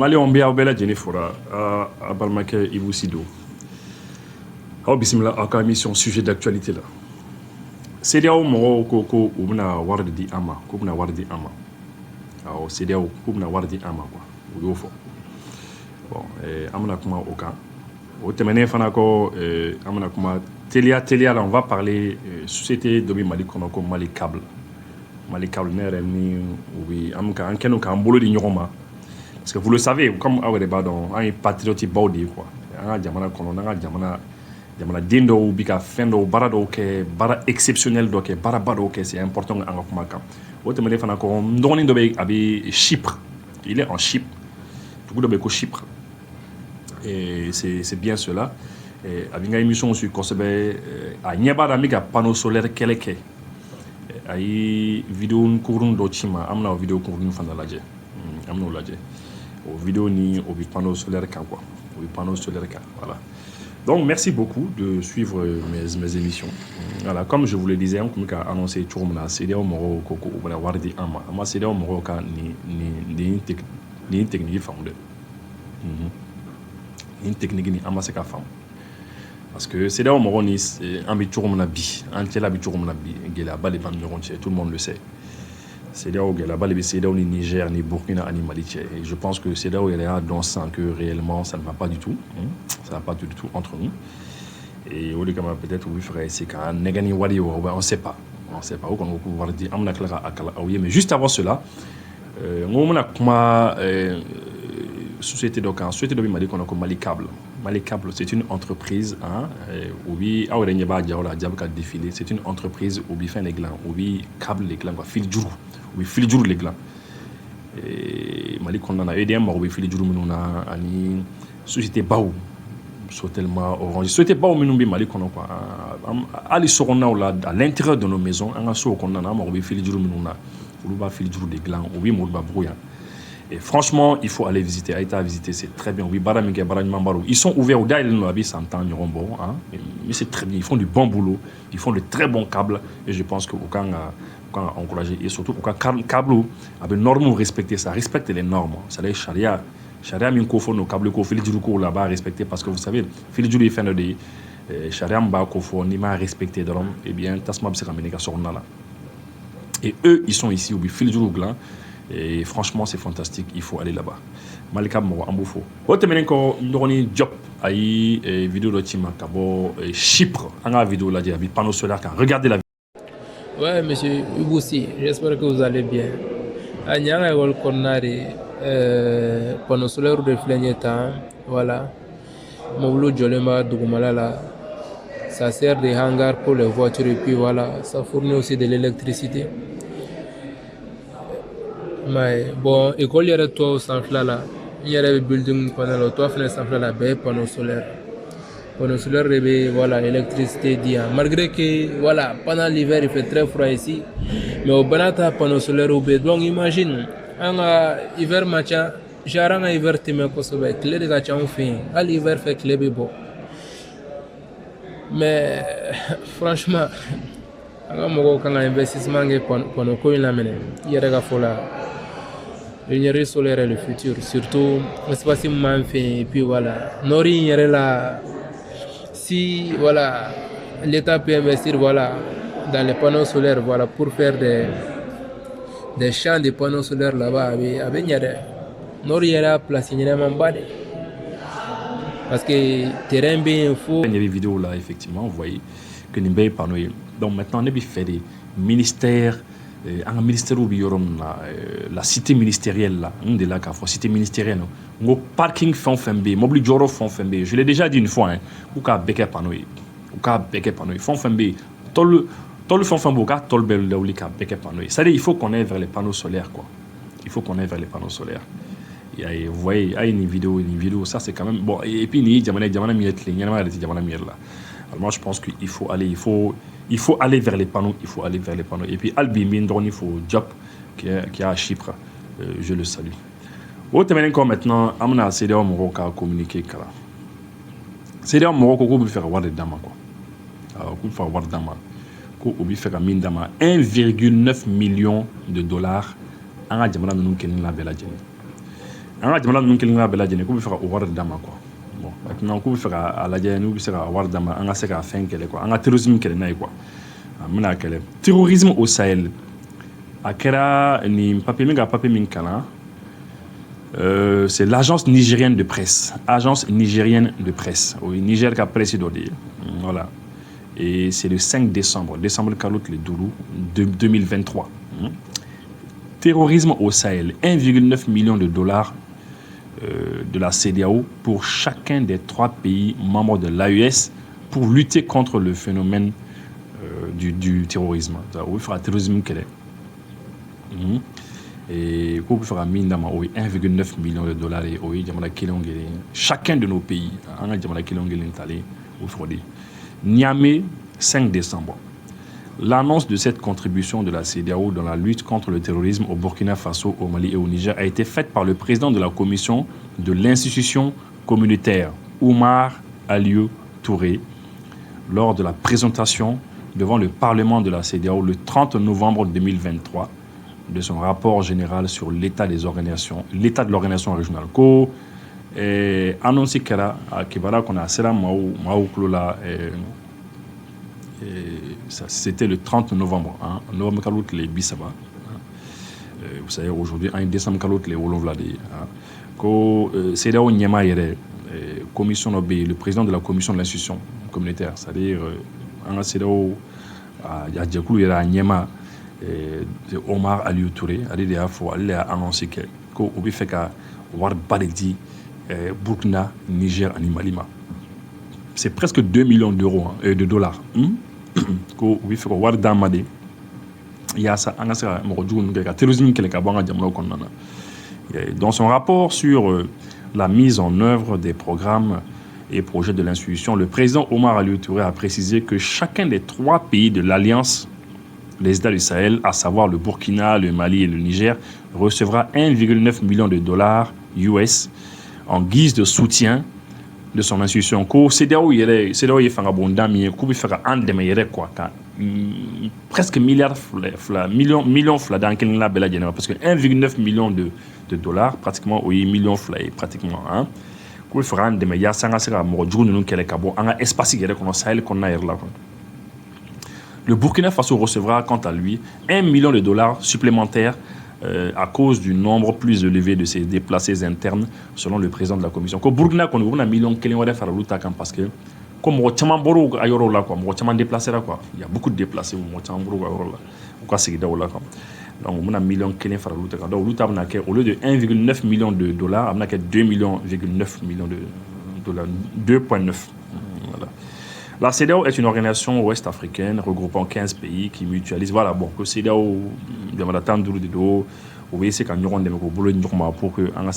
Mali on bɛ aw bɛɛ lajɛlen fora a balimakɛ Ibou Sido aw bisimila aw ka émission sujet d'actualité la CEDEAO mɔgɔw ko u bɛna wari di an ma k'u bɛna wari di an ma awɔ CEDEAO k'u bɛna wari di an ma quoi u y'o fɔ bon an bɛna kuma o kan o tɛmɛnen fana kɔ an bɛna kuma teliya la on va parler société dɔ bɛ Mali kɔnɔ ko Mali Câble ne yɛrɛ ni u bɛ an kɛnɛ k'an bolo di ɲɔgɔn ma. Parce que vous le savez, comme aw yɛrɛ b'a dɔn an ye patriote baw de ye quoi an ka jamana kɔnɔ n'an ka jamanaden dɔw bɛ ka fɛn dɔw baara dɔw kɛ baara exceptionnel dɔ kɛ baaraba dɔw kɛ c'est important an ka kuma kan o tɛmɛnen fana kɔ n dɔgɔnin dɔ bɛ a bɛ Chypre il est en Chypre dugu dɔ bɛ ko Chypre et c'est bien cela a bɛ n ka émission suit kosɛbɛ a ɲɛ b'a la n bɛ ka panneau solaire kɛlɛ kɛ a ye vidéo kunkurunin dɔ ci n ma an bɛna o vidéo kunkurunin fana lajɛ an bɛn'o lajɛ o vidéo ni au panneau solaire kan quoi au panneau solaire kan voilà donc merci beaucoup de suivre mes émissions voilà comme je vous le disais on ka annoncer cogo min na CEDEAO mɔgɔw ko u bɛna wari di an ma CEDEAO mɔgɔw ka nin technique faamu dɛ nin technique ni an ma se ka faamu parce que CEDEAO mɔgɔw ni an bɛ cogo min na bi an cɛla bɛ cogo min na bi gɛlɛyaba de b'an ni ɲɔgɔn cɛ tout le monde le sait CEDEAO gɛlɛyaba de bɛ CEDEAO ni Niger ni Burkina ani Mali cɛ et je pense que CEDEAO yɛrɛ y'a dɔn sisan que réellement ça ne va pas du tout ça va pas du tout entre nous et o de kama peut-être u bɛ fɛ ka essayer k'an nɛgɛ ni wari ye on sait pas o kɔni ko wari di an bɛna tila k'a kala aw ye mais juste avant cela n ko n bɛna kuma société dɔ kan société dɔ bɛ Mali kɔnɔ ko Mali Câble c'est une entreprise u bɛ aw yɛrɛ ɲɛ b'a jaw la a ja bɛ ka défiler c'est une entreprise u bɛ fɛn de dilan u bɛ câble de dilan quoi fil juru u bɛ fil juru de dilan Mali kɔnɔna na EDM mago bɛ fil juru minnu na ani société baw Sotelma Orange société baw minnu bɛ Mali kɔnɔ quoi hali sokɔnɔnaw la à l'intérieur de nos maisons an ka sow kɔnɔna na an mago bɛ fil juru minnu na olu b'a fil juru de dilan u bɛ Moribabugu yan. Et franchement, il faut aller visiter. Aïta visiter, c'est très bien. Oui, ils sont ouverts. Mais c'est très bien. Ils font du bon boulot. Ils font de très bons câbles. Et je pense qu'aucun a encouragé. Et surtout, aucun câble avec normes respectées. Ça respecte les normes. Ça veut dire charia. Charia, il faut nos câbles là-bas respecter. Parce que vous savez, Filidjou est fait de charia, ni m'a respecté de l'homme. Eh bien, Tasma, c'est comme là. Et eux, ils sont ici. Filidjou gland. Et franchement, c'est fantastique. Il faut aller là-bas. Mali Câble mɔgɔ an b'o fɔ o tɛmɛnen kɔ n dɔgɔnin Diop a ye vidéo dɔ ci ma ka bɔ Chypre an ka vidéo lajɛ a bɛ panneau solaire kan regardez la vidéo. Ouais, monsieur Iboussi, j'espère que vous allez bien. A ɲan ka école kɔnɔna de panneau solaire de filɛ ɲɛ tan voilà mobile jɔlen b'a dugumala la ça sert de hangar pour les voitures et puis voilà ça fournit aussi de l'électricité. Mais bon, école yɛrɛ tɔw sanfɛla la n yɛrɛ bɛ building kɔnɔna la o tɔ fɛnɛ sanfɛla la bɛɛ ye panneau solaire de bɛ voilà électricité di yan malgré que voilà pendant l'hiver il fait très froid ici mais au bana ta panneau solaire bɛ donc imagine an ka hiver ma ca genre an ka hiver tɛmɛ kosɛbɛ tile de ka ca anw fɛ yen hali hiver fɛ tile bɛ bɔ mais franchement an ka mɔgɔw kan ka investissement kɛ panneau ko in la minɛ i yɛrɛ ka fɔ la. L'énergie solaire est le futur, surtout l'espace humain fait et puis voilà. Nori là, si voilà, l'État peut investir voilà dans les panneaux solaires voilà pour faire des champs de panneaux solaires là-bas avec Nori là place parce que terrain bien faux. Il y a des vidéos là effectivement, vous voyez que Nimbe est panneau. Donc maintenant on a fait des ministères. Un ministère où la cité ministérielle là, on est là qu'à cité ministérielle, on parking font FMB, mobile joro font FMB. Je l'ai déjà dit une fois, ou qu'à beke panoï, font FMB, tout le font FMB, ou qu'à tout le bel ou qu'à beke panoï. Ça dit, il faut qu'on aille vers les panneaux solaires quoi. Il faut qu'on aille vers les panneaux solaires. Et vous voyez, il y a une vidéo, ça c'est quand même bon. Et puis il y a là. Alors moi je pense qu'il faut aller vers les panneaux, Et puis Albi Mindron, il faut Diop qui est à Chypre, je le salue. Au terme maintenant, amna CEDEAO Maroc a communiqué kala. CEDEAO Maroc ko bi faire avoir des dames quoi. Ko faire avoir dama. Ko obi faire min dama 1,9 million de dollars en jamana nunu kenin la bela jeni. an ka jamana ninnu kelen bɛɛ lajɛlen k'u bɛ fɛ ka o wari d'a ma quoi. Bon maintenant k'u bɛ fɛ k'a lajɛ n'u bɛ se ka wari d'a ma an ka se ka fɛn kɛlɛ quoi, an ka terrorisme kɛlɛ n'a ye quoi. An bɛna kɛlɛ terrorisme au Sahel a kɛra nin papier min ka papier min kalan. C'est l'agence nigérienne de presse. Agence nigérienne de presse. Oui, Niger qui a presse d'Odé. Voilà. Et c'est le 5 décembre. Décembre le 2023. Terrorisme au Sahel. 1,9 million de dollars de la CEDEAO pour chacun des 3 pays membres de l'AES pour lutter contre le phénomène du terrorisme. Il faudra terrorisme quel est. Et pour faire 1,9 million de dollars chacun de nos pays Niamey 5 décembre. L'annonce de cette contribution de la CEDEAO dans la lutte contre le terrorisme au Burkina Faso, au Mali et au Niger a été faite par le président de la commission de l'institution communautaire, Oumar Alieu Touré, lors de la présentation devant le Parlement de la CEDEAO le 30 novembre 2023 de son rapport général sur l'état de l'organisation régionale. Ko annoncé kera kibara kona sera mauklola c'était le 30 novembre novembre kalot les bisaba. Vous savez aujourd'hui en décembre kalot les wolonvlade ko CEDEAO nyama yere commission le président de la commission de l'institution communautaire, c'est-à-dire en CEDEAO ya jekulu yera nyama Omar Aliou Touré a annoncé que Obi Feka war Baledi Burkina, Niger et Malima. C'est presque 2 millions d'euros de dollars. Obi Feka war Damade. Il y a ça en Asa Morodjou terrorisme qui est Kabanga Jamano Konana. Dans son rapport sur la mise en œuvre des programmes et projets de l'institution, le président Omar Aliou Touré a précisé que chacun des 3 pays de l'Alliance les États du Sahel, à savoir le Burkina, le Mali et le Niger, recevra 1,9 million de dollars US en guise de soutien de son institution. CEDEAO est presque million dans parce que 1,9 million de dollars, pratiquement, oui, million pratiquement. Il fera un demi, il y a 5 espace Sahel qu'on a là. Le Burkina Faso recevra quant à lui 1 million de dollars supplémentaires à cause du nombre plus élevé de ses déplacés internes, selon le président de la commission. Au Burkina, on a 1 million de dollars parce que comme il y a beaucoup de déplacés, donc on a 1 million de dollars. Au lieu de 1,9 million de dollars, on a 2,9 millions de dollars. 2,9. Voilà. La CEDEAO est une organisation ouest-africaine regroupant 15 pays qui mutualise. Voilà, bon, que CEDEAO, pour que on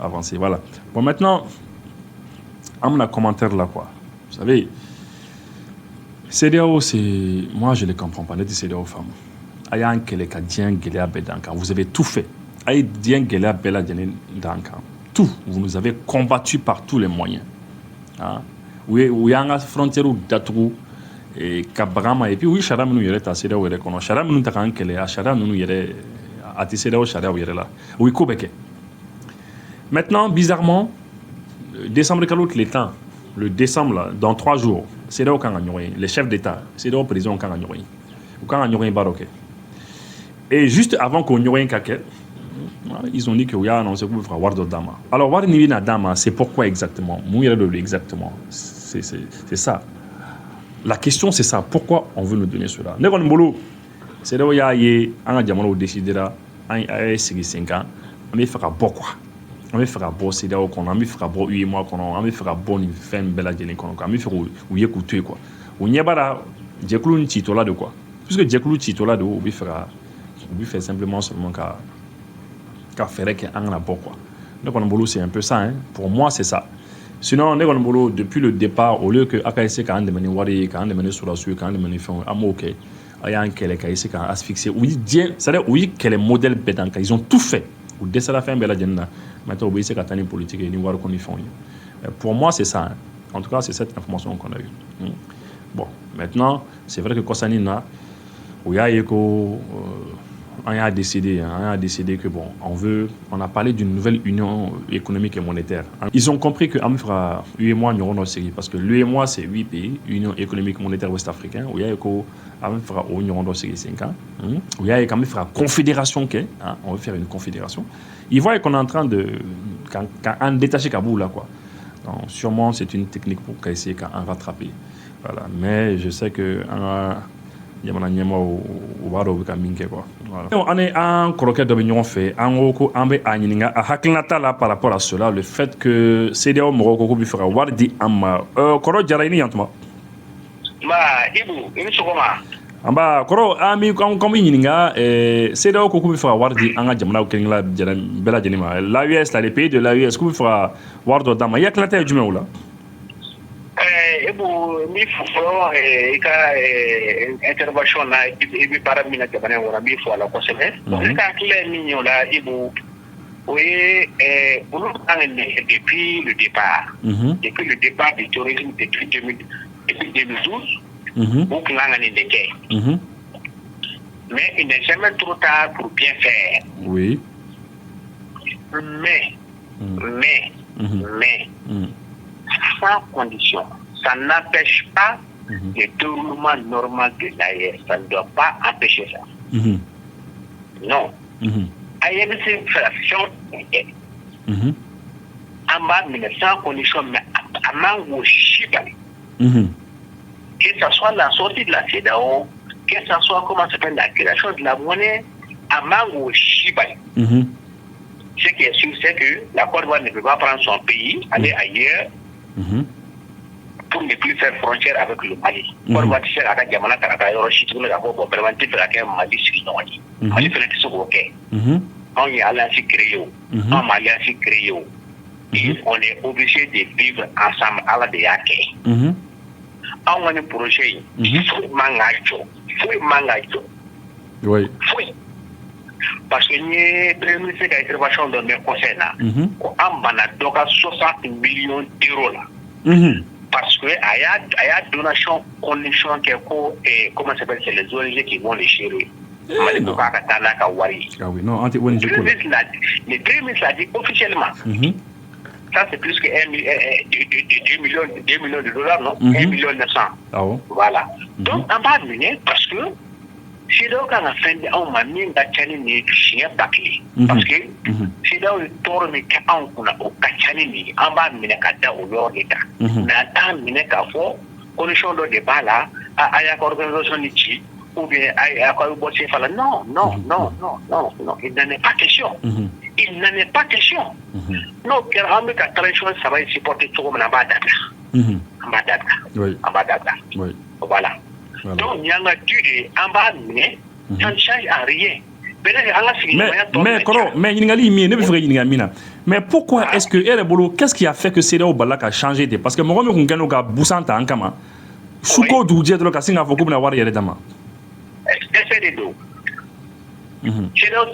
avancer. Voilà. Bon, maintenant, on a un commentaire là, quoi. Vous savez, CEDEAO, c'est. Moi, je ne les comprends pas. CEDEAO, femme. Vous avez tout fait. Tout. Vous nous avez combattu par tous les moyens. Hein? Oui, il y a une frontière d'Atrou et Kabrama. Et puis, oui, Charam nous y est à CEDEAO. Charam nous t'a qu'elle à Charam nous y est à CEDEAO, Charam y est là. Oui, Kobeke. Maintenant, bizarrement, décembre, le décembre, là, dans 3 jours, CEDEAO Kangagnoui, les chefs d'État, CEDEAO président Kangagnoui, ou Kangagnoui Baroké. Et juste avant qu'on y ait un caquet, ils ont dit qu'il y a annoncé qu'il faut avoir Dama. Alors, voir une Dama, c'est pourquoi exactement? Exactement. C'est ça. La question, c'est ça. Pourquoi on veut nous donner cela? C'est là où il y a un diamant décidé là, un 5 ans, on va faire quoi? On va faire bon, c'est là où on va faire bon, 8 mois, on va faire bon, une fin belle année, on va faire où y écouter quoi. On y a pas là, Djeklou une titola de quoi? Puisque Djeklou titola de, on va faire simplement seulement qu'à faire qu'un an quoi. Donc c'est un peu ça, hein. Pour moi c'est ça. Sinon depuis le départ, au lieu que AKC quand demandé wari quand demandé sur la suite quand demandé fait amoke ayant qu'elle KC quand asphyxié oui bien ça dire oui quel modèle pédant ils ont tout fait ou dès la fin bella jenna maintenant oui c'est quand politique et ni voir qu'on y font. Pour moi c'est ça, hein. En tout cas c'est cette information qu'on a eue. Bon, maintenant c'est vrai que Kosanina où il y a on a décidé que bon, on a parlé d'une nouvelle union économique et monétaire. Ils ont compris que Amfra, UEMOA, nous avons série parce que l'UEMOA c'est 8 pays, Union économique monétaire ouest-africaine, où il y a que Amfra au Union 5 ans, où il y a quand même confédération on veut faire une confédération. Ils voient qu'on est en train de quand détacher Kaboul là quoi. Donc, sûrement c'est une technique pour essayer d'en rattraper. Voilà, mais je sais que yamana ɲɛma o b'a dɔn o bɛ ka min kɛ quoi. Voilà. On est en kɔrɔkɛ dɔ bɛ ɲɔgɔn fɛ an ko ko an bɛ a ɲininka a hakilinata la par rapport à cela le fait que CEDEAO mɔgɔw ko k'u bɛ fɛ ka wari di an ma kɔrɔ jara i ni yantuma. Nba Ibu i ni sɔgɔma. Anba kɔrɔ an bɛ ɲininka CEDEAO ko k'u bɛ fɛ ka wari di an ka jamanaw kelen-kelen bɛɛ lajɛlen ma l'AES les pays de l'AES k'u bɛ fɛ ka wari dɔ d'an ma i hakilinata ye jumɛn o la. Ibu mi fɔlɔ i ka intervention na i bɛ baara min na jamana in kɔnɔ n b'i fɔ a la kosɛbɛ. Ne ka hakili ye min ye o la Ibu o ye olu kan ka ɲɛ depuis le départ du tourisme depuis 2012 u kun kan ka nin de kɛ. Mais il n'est jamais trop tard pour bien faire. Oui. Mais sans condition. Ça n'empêche pas le déroulement normal de l'AES. Ça ne doit pas empêcher ça. Non. AES, c'est une fraction. En bas, mais sans condition, mais à mango chiba. Que ce soit la sortie de la CEDEAO, que ce soit comment s'appelle la création de la monnaie, à mango chiba. Ce qui est sûr, c'est que la Côte d'Ivoire ne peut pas prendre son pays, aller ailleurs. Pour ne plus faire frontière avec le Mali. Pour voir si la Gamana Karaka, Chitou, la Bobo, préventif la Mali, c'est Mali fait ce OK. On y a alliance créée, on m'a alliance créée. Et on est obligé de vivre ensemble à la DAK. On a un projet, faut mangacho. Oui. Parce que nous, premier ministre qui a intervention dans le conseil, on a 60 millions d'euros là. Parce que il y a donation condition qui est comment ça s'appelle, c'est les ONG qui vont les gérer. Ah oui, non, le premier ministre l'a dit officiellement. Ça c'est plus que 2 millions de dollars, non? 1 million 900. Voilà. Donc on va mener parce que si donc on a fait on mis la chaîne ni chien bâclé parce que si donc le tour mais quand on a au kachani ni on va mener kata au lors de ça dans mener ka fo condition de débat là à ya organisation ni chi ou bien à quoi bosser fala non il n'en est pas question. Il n'en est pas question. Non, car on met ka tradition ça va supporter tout comme en bas d'abord. Oui. Voilà. Donc, il y a un durée en bas, mais ça ne change à rien. Mais pourquoi est-ce que qu'est-ce qui a fait que CEDEAO Balak a changé de parce que moi je suis un Boussanta en Kama. Souko Doudje de l'occasion à Fokum Nawari et Dama. Essayez de dos. CEDEAO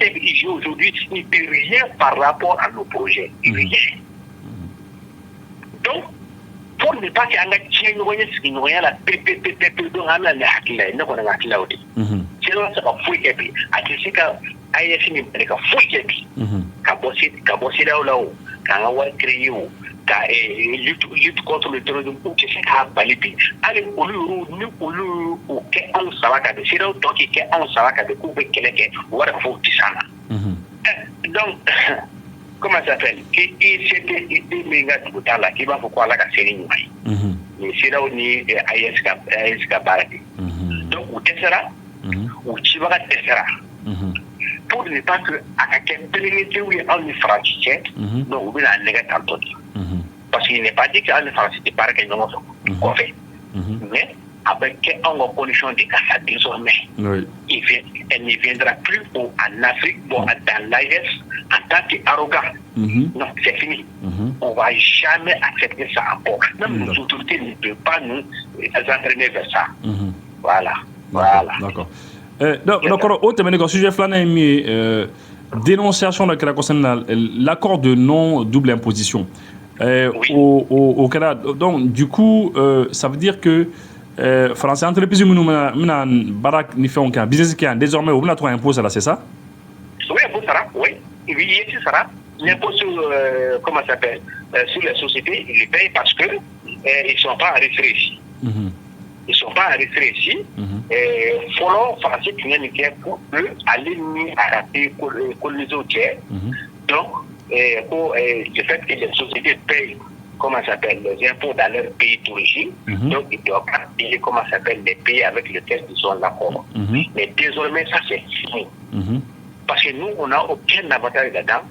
aujourd'hui ne peut rien par rapport à nos projets. Rien. Donc, pour ne pas qu'il y ait un la PPP, donc on a les hakila, nous on a hakila aussi. C'est là ça va fouiller et puis à ce que AIF ni pas fouiller et puis kabossi là-haut, quand on va créer ou lutte contre le terrorisme ou que c'est à balipi. Allez au lieu ou qu'on savait que c'est là donc qu'on savait que couper quelqu'un ou alors faut tisana. Donc comment ça s'appelle? C'était des méga tout à l'heure qui va pourquoi la série nous. Mais c'est là où ni AIS Kabarati. Donc où tessera, où tu vas tessera. Pour ne pas que à quel périmètre où il y a un français, donc on va négatif en tout. Parce qu'il n'est pas dit qu'un français n'est pas que nous avons fait. Mais avec une condition de cas désormais, elle ne viendra plus en Afrique, dans l'AIS, en tant qu'arrogant. Non, c'est fini. On ne va jamais accepter ça encore. Même nos autorités ne peuvent pas nous entraîner vers ça. Voilà. D'accord. Donc, au terme de sujet flâné, dénonciation de l'accord de non-double imposition. Au Canada. Donc, du coup, ça veut dire que français entreprise minnu mina barak ni fɛnw kɛ business kɛ désormais u bɛna to impôt ça là c'est ça? Oui, impôt sera, oui. Oui, c'est ça. L'impôt sur, comment ça s'appelle, sur les sociétés, ils les payent parce que ils sont pas enregistrés ici. Ils sont pas enregistrés ici. Follow français qui vient pour eux aller à la pays colonisée au tiers. Donc, pour le fait que les sociétés payent, comment ça s'appelle, les impôts dans leur pays d'origine, donc ils doivent pas payer, comment ça s'appelle, les pays avec lesquels ils ont l'accord. Mais désormais, ça c'est fini. Parce que nous, on n'a aucun avantage là-dedans.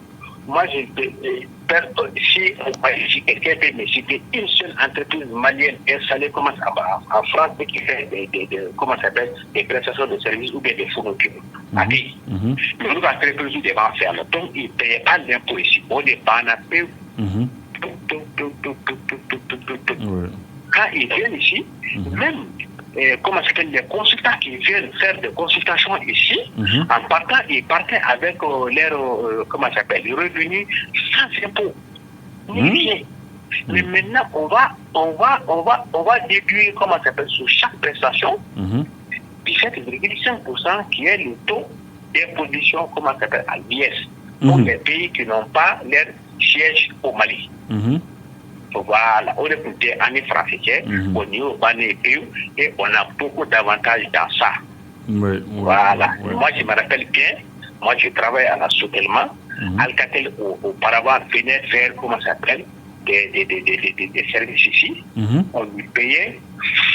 Moi, si quelqu'un peut me citer une seule entreprise malienne installée en France qui fait comment ça s'appelle, des prestations de services ou bien des fournitures à pays. Nous, l'entreprise nous devons faire. Donc, ils ne payent pas l'impôt ici. On n'est pas en appel. Quand ils viennent ici, même comment ça s'appelle, les consultants qui viennent faire des consultations ici, en partant, ils partaient avec leur comment ça s'appelle, les revenus sans impôt. Mais maintenant, on va déduire, comment ça s'appelle, sur chaque prestation, 17,5% qui est le taux d'imposition, comment ça s'appelle, à l'IS, pour les pays qui n'ont pas leur siège au Mali. Voilà, on est en français, au niveau pays et on a beaucoup d'avantages dans ça. Voilà, moi je me rappelle bien, moi je travaille à la soutèlement. Alcatel auparavant venait faire, comment ça s'appelle, des services ici. On lui payait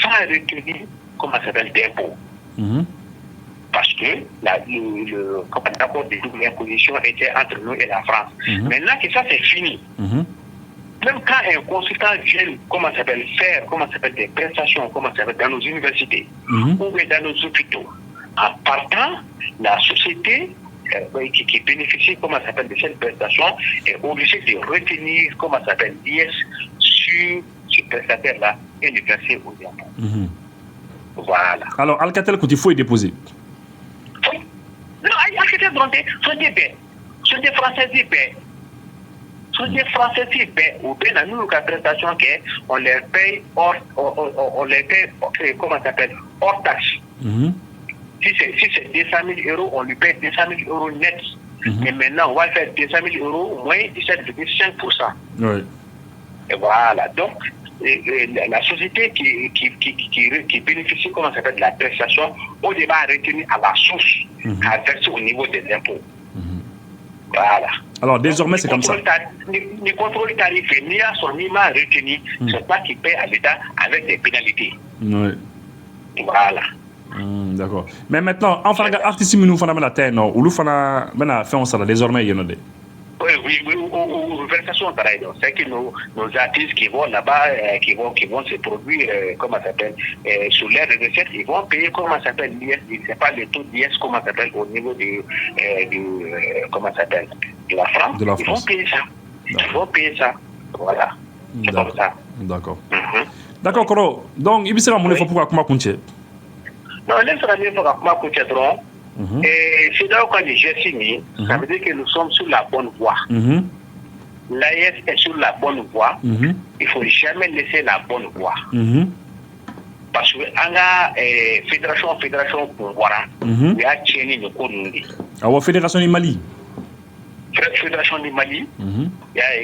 sans retenir, comment ça s'appelle, d'impôts. Parce que l'accord de double imposition était entre nous et la France. Maintenant que ça c'est fini, même quand un consultant vient, comment ça s'appelle, faire, comment ça s'appelle, des prestations, comment ça s'appelle, dans nos universités ou dans nos hôpitaux, en partant, la société qui bénéficie, comment ça s'appelle, de cette prestation est obligée de retenir, comment ça s'appelle, l'IS sur ce prestataire-là et le verser aux impôts. Voilà. Alors, Alcatel, quand il faut y déposer? Oui. Non, Alcatel, sont des bêtes. Sont des Français des bêtes. Sont des Français des bêtes. Ou bien, dans nous, la prestation, on les paye hors, on les paye, comment ça s'appelle, hors taxe. Si c'est 200 000 euros, on lui paye 200 000 euros net. Mais maintenant, on va faire 200 000 euros moins 17,5%. Oui. Et voilà. Donc, la société qui bénéficie, comment ça s'appelle, de la prestation, au départ, retenue à la source, à verser au niveau des impôts. Voilà. Alors, désormais, c'est comme ça. Le contrôle tarif, ni à son IMA retenu, c'est pas qui paye à l'État avec des pénalités. Oui. Voilà. D'accord. Mais maintenant, en fait, artistes nous font la terre, non, ou nous font ça désormais, il y en a des. Oui, versation pareil. C'est que nos artistes qui vont là-bas, qui vont se produire, comment ça s'appelle, sur l'air de recettes, ils vont payer, comment ça s'appelle, l'IS, c'est pas le taux d'IS, comment ça s'appelle, au niveau comment ça s'appelle, de la France. Ils vont payer ça. Ils vont payer ça. Voilà. C'est comme ça. D'accord. D'accord, Koro. Donc, il y a un pourquoi comment continuer? Non, laisse-moi dire comment continuer. Et c'est là quand j'ai signé, ça veut dire que nous sommes sur la bonne voie. L'AES est sur la bonne voie. Il ne faut jamais laisser la bonne voie. Parce que la fédération pour voir, il y a tenu le cours. La fédération du Mali. Fédération du Mali, il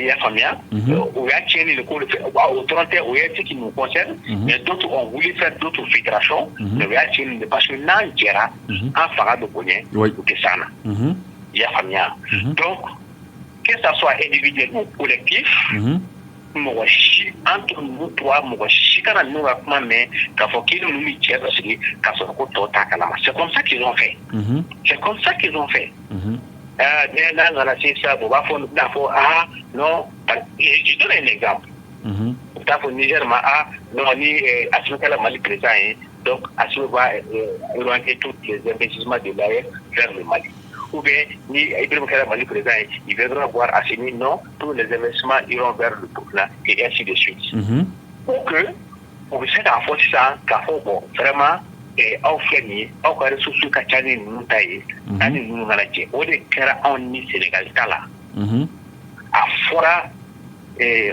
y a Famia, il y a tenu le cours. Au 31, il y a ce qui nous concerne, mais d'autres ont voulu faire d'autres fédérations, mais il y a tenu parce que là, il y a un phare de Bonnet, ou de Sana. Il y a Famia. Donc, que ce soit individuel ou collectif, entre nous trois, c'est comme ça qu'ils ont fait. C'est comme ça qu'ils ont fait. Non, je donne un exemple. Au Niger, Mali présent, donc Assou va orienter tous les investissements de l'AF vers le Mali. Ou bien, ni Ibrahim Mali présent, il viendra voir Assini, non, tous les investissements iront vers le Burkina et ainsi de suite. Pour que, on essaie d'enfoncer ça, bon, vraiment, au Féni, au Kare Soussou Kachani Noutaye, Nani Nounanache, au de Kera en Ni Sénégal, là. À Fora,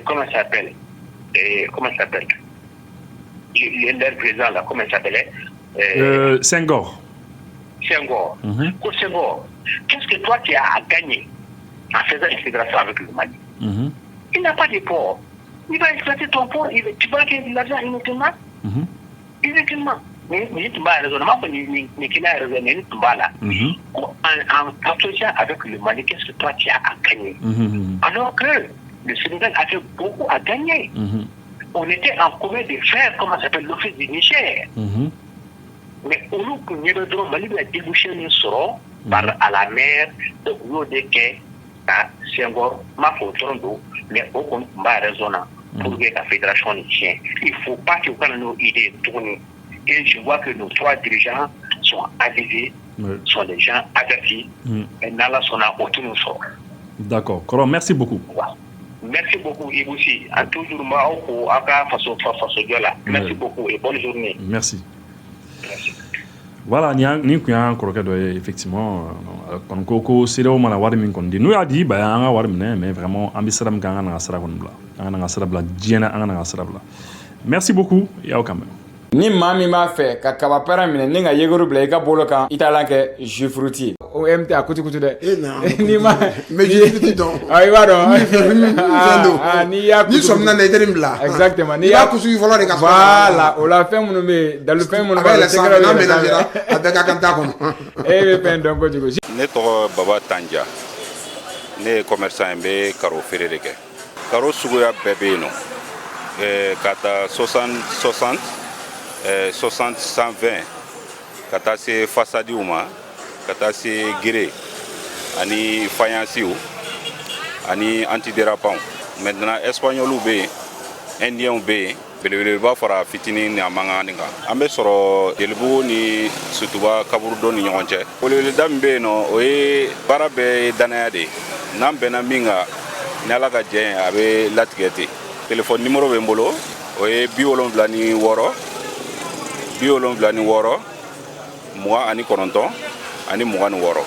comment ça s'appelle? leur président là, comment il s'appelait Senghor. Senghor. Pour Senghor, qu'est-ce que toi tu as à gagner en faisant une fédération avec le Mali? Il n'a pas de port. Il va exploiter ton port, tu vas gagner de l'argent inutilement. Inutilement. Mais tu vas raisonnement, mais qui n'a raisonné, tu vas là. En associant avec le Mali, qu'est-ce que toi tu as à gagner? Alors que le Sénégal a fait beaucoup à gagner. On était en commun de faire, comment ça s'appelle, l'office du Niger. Mais au lieu que nous Mali a débouché une sort par à la mer, donc nous déquets à Senghor, ma photo, mais au compte ma raisonnant pour que la fédération tient. Il ne faut pas que nos idées tournent. Et je vois que nos 3 dirigeants sont avisés, sont des gens avertis, et Nala sont autour de nous. D'accord. Koro, merci beaucoup. Merci beaucoup, Iboussi. À toujours, merci beaucoup et bonne journée. Merci. Voilà, ni kun y'an kɔrɔkɛ dɔ ye effectivement kɔni ko CEDEAO mana wari min kɔni di n'u y'a di an ka wari minɛ mais vraiment an bɛ sira min kan an ka na ka sira kɔni bila an ka na ka sira bila diɲɛ na an ka na ka sira bila merci beaucoup y'aw kan mɛn. Ni maa min b'a fɛ ka kabapara minɛ ni ka yeguru bila i ka bolo kan i t'a la kɛ jufruti o MT a kutukutu dɛ ni ma mais jufruti dɔn i b'a dɔn n'i y'a kutukutu ni sɔmina na i tɛ nin bila exactement n'i y'a kutuku fɔlɔ de ka sɔrɔ voilà o la fɛn minnu bɛ yen dalufɛn minnu b'a la sanfɛ n'a mélangera a bɛɛ ka kan t'a kɔnɔ e bɛ fɛn dɔn kojugu. Ne tɔgɔ Baba Tanja, ne ye commerçant n bɛ karo feere de kɛ. Karo suguya bɛɛ bɛ yen nɔ ka taa 60 120 ka taa se fasadiw ma ka taa se gere ani fayansiw ani antidérapants. Maintenant espagnolw bɛ yen, indiens bɛ yen, belebeleba fara fitinin ni a mankan kan. An bɛ sɔrɔ Jelibu ni Sutuba kaburudon ni ɲɔgɔn cɛ. Weleweleda min bɛ yen nɔ o ye baara bɛɛ ye danaya de ye. N'an bɛnna min kan ni Ala ka jɛ ye a bɛ latigɛ ten. Téléphone numéro bɛ n bolo o ye 76 76 29 ani 26